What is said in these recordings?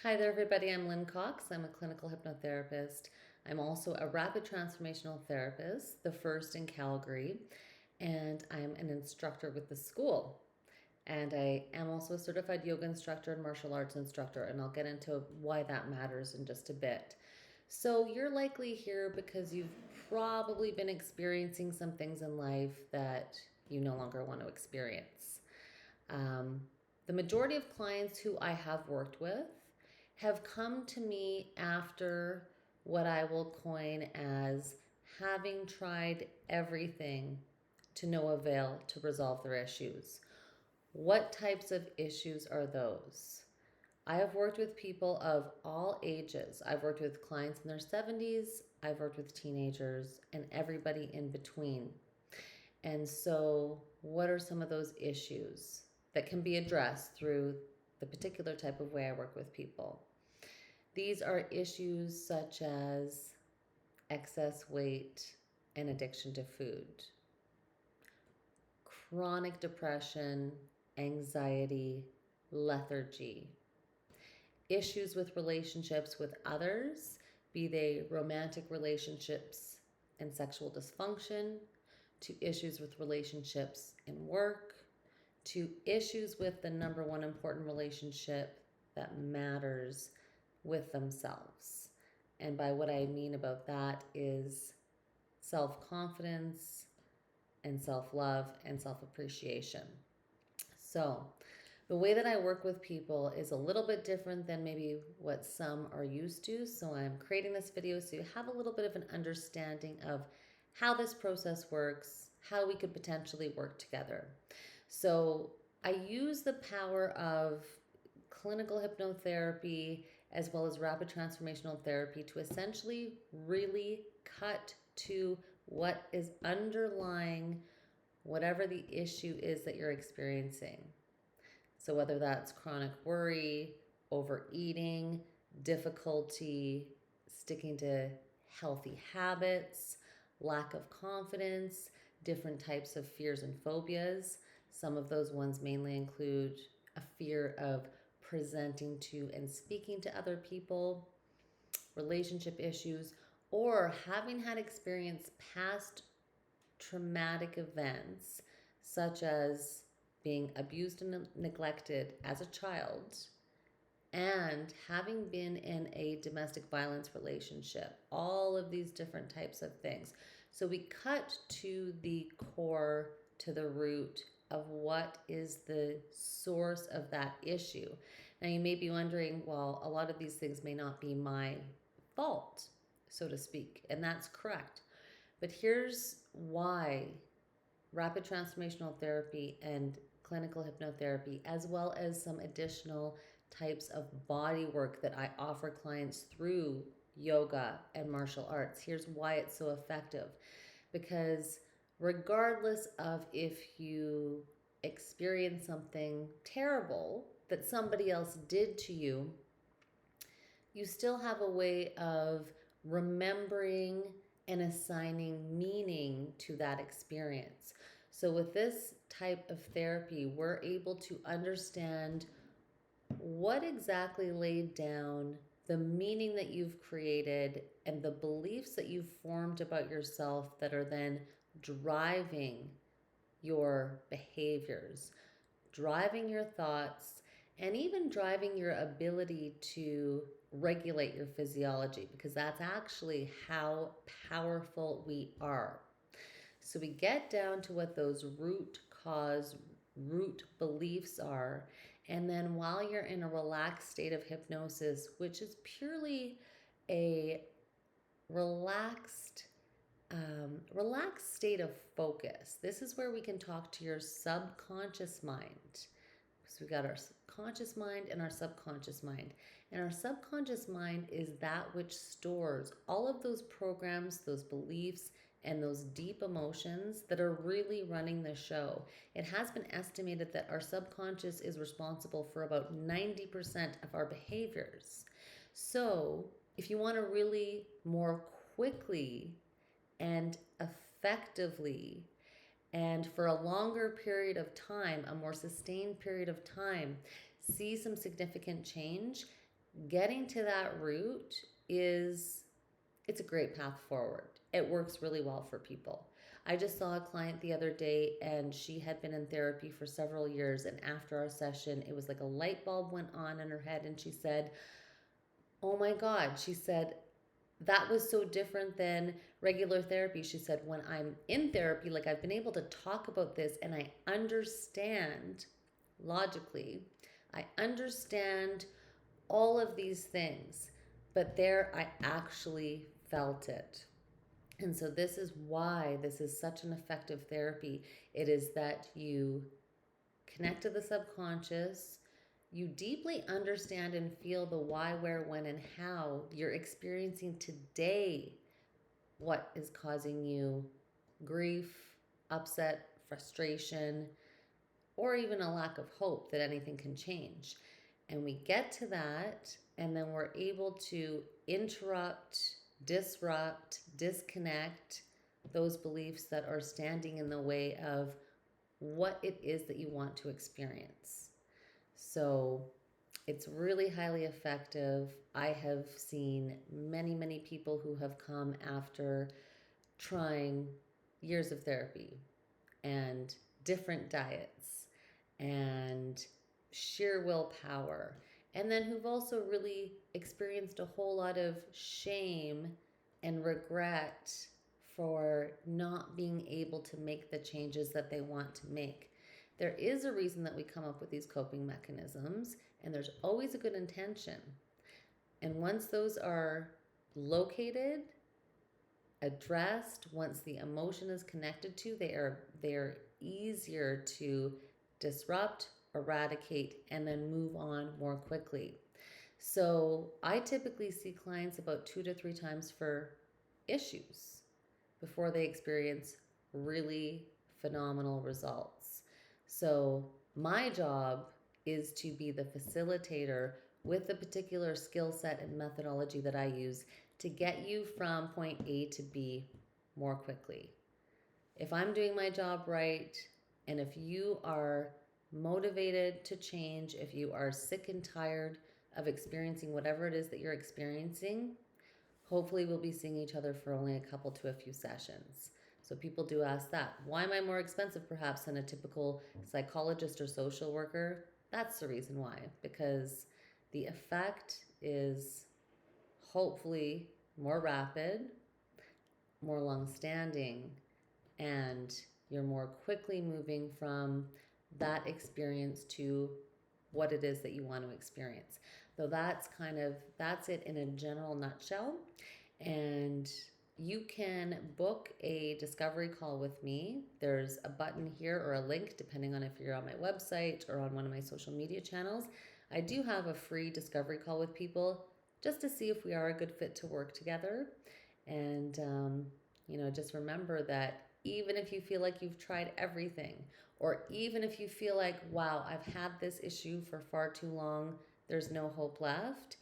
Hi there, everybody. I'm Lynn Cox. I'm a clinical hypnotherapist. I'm also a rapid transformational therapist, the first in Calgary, and I'm an instructor with the school. And I am also a certified yoga instructor and martial arts instructor, and I'll get into why that matters in just a bit. So, you're likely here because you've probably been experiencing some things in life that you no longer want to experience. Um, the majority of clients who I have worked with have come to me after what I will coin as having tried everything to no avail to resolve their issues. What types of issues are those? I have worked with people of all ages. I've worked with clients in their 70s, I've worked with teenagers, and everybody in between. And so, what are some of those issues that can be addressed through the particular type of way I work with people? These are issues such as excess weight and addiction to food, chronic depression, anxiety, lethargy, issues with relationships with others, be they romantic relationships and sexual dysfunction, to issues with relationships in work, to issues with the number one important relationship that matters with themselves. And by what I mean about that is self confidence and self love and self appreciation. So, the way that I work with people is a little bit different than maybe what some are used to. So, I'm creating this video so you have a little bit of an understanding of how this process works, how we could potentially work together. So, I use the power of clinical hypnotherapy as well as rapid transformational therapy to essentially really cut to what is underlying whatever the issue is that you're experiencing. So, whether that's chronic worry, overeating, difficulty sticking to healthy habits, lack of confidence, different types of fears and phobias. Some of those ones mainly include a fear of presenting to and speaking to other people, relationship issues, or having had experience past traumatic events such as being abused and neglected as a child and having been in a domestic violence relationship, all of these different types of things. So we cut to the core, to the root of what is the source of that issue. Now, you may be wondering, well, a lot of these things may not be my fault, so to speak, and that's correct. But here's why rapid transformational therapy and clinical hypnotherapy, as well as some additional types of body work that I offer clients through yoga and martial arts. Here's why it's so effective. Because regardless of if you experience something terrible that somebody else did to you, you still have a way of remembering and assigning meaning to that experience. So, with this type of therapy, we're able to understand what exactly laid down the meaning that you've created and the beliefs that you've formed about yourself that are then driving your behaviors, driving your thoughts, and even driving your ability to regulate your physiology, because that's actually how powerful we are. So we get down to what those root cause, root beliefs are. And then while you're in a relaxed state of hypnosis, which is purely a relaxed relaxed state of focus. This is where we can talk to your subconscious mind. So we've got our conscious mind and our subconscious mind. And our subconscious mind is that which stores all of those programs, those beliefs, and those deep emotions that are really running the show. It has been estimated that our subconscious is responsible for about 90% of our behaviors. So, if you want to really more quickly and effectively and for a longer period of time, a more sustained period of time, see some significant change, getting to that root is it's a great path forward. It works really well for people. I just saw a client the other day and she had been in therapy for several years, and after our session it was like a light bulb went on in her head and she said, "Oh my god," she said, "that was so different than regular therapy." She said, "When I'm in therapy, like I've been able to talk about this and I understand logically, I understand all of these things, but there I actually felt it." And so, this is why this is such an effective therapy. It is that you connect to the subconscious, you deeply understand and feel the why, where, when, and how you're experiencing today what is causing you grief, upset, frustration, or even a lack of hope that anything can change. And we get to that, and then we're able to interrupt, disrupt, disconnect those beliefs that are standing in the way of what it is that you want to experience. So it's really highly effective. I have seen many, many people who have come after trying years of therapy and different diets and sheer willpower, and then who've also really experienced a whole lot of shame and regret for not being able to make the changes that they want to make. There is a reason that we come up with these coping mechanisms, and there's always a good intention. And once those are located, addressed, once the emotion is connected to, they are easier to disrupt, eradicate, and then move on more quickly. So I typically see clients about 2 to 3 times for issues before they experience really phenomenal results. So my job is to be the facilitator with the particular skill set and methodology that I use to get you from point A to B more quickly. If I'm doing my job right, and if you are motivated to change, if you are sick and tired of experiencing whatever it is that you're experiencing, hopefully we'll be seeing each other for only a couple to a few sessions. So people do ask that. Why am I more expensive perhaps than a typical psychologist or social worker? That's the reason why, because the effect is hopefully more rapid, more long-standing, and you're more quickly moving from that experience to what it is that you want to experience. So that's it in a general nutshell. And you can book a discovery call with me. There's a button here or a link depending on if you're on my website or on one of my social media channels. I do have a free discovery call with people just to see if we are a good fit to work together. And, just remember that even if you feel like you've tried everything, or even if you feel like, wow, I've had this issue for far too long, there's no hope left,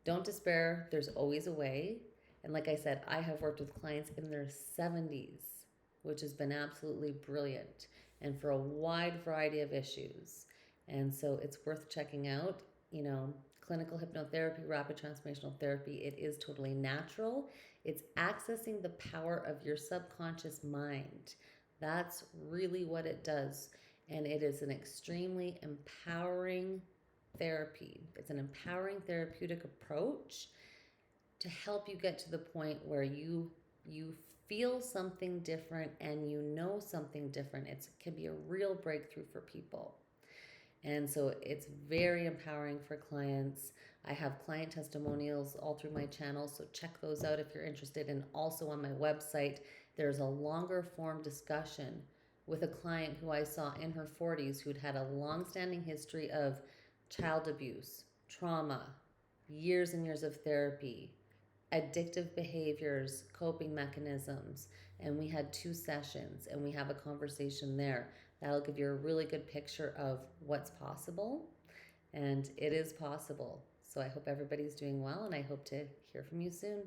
don't despair. There's always a way. And like I said, I have worked with clients in their 70s, which has been absolutely brilliant, and for a wide variety of issues. And so it's worth checking out. Clinical hypnotherapy, rapid transformational therapy, it is totally natural. It's accessing the power of your subconscious mind. That's really what it does. And it is an extremely empowering therapy. It's an empowering therapeutic approach to help you get to the point where you feel something different and you know something different. It can be a real breakthrough for people. And so it's very empowering for clients. I have client testimonials all through my channel, so check those out if you're interested. And also on my website, there's a longer form discussion with a client who I saw in her 40s who'd had a long-standing history of child abuse, trauma, years and years of therapy, addictive behaviors, coping mechanisms, and we had 2 sessions and we have a conversation there. That'll give you a really good picture of what's possible, and it is possible. So I hope everybody's doing well, and I hope to hear from you soon.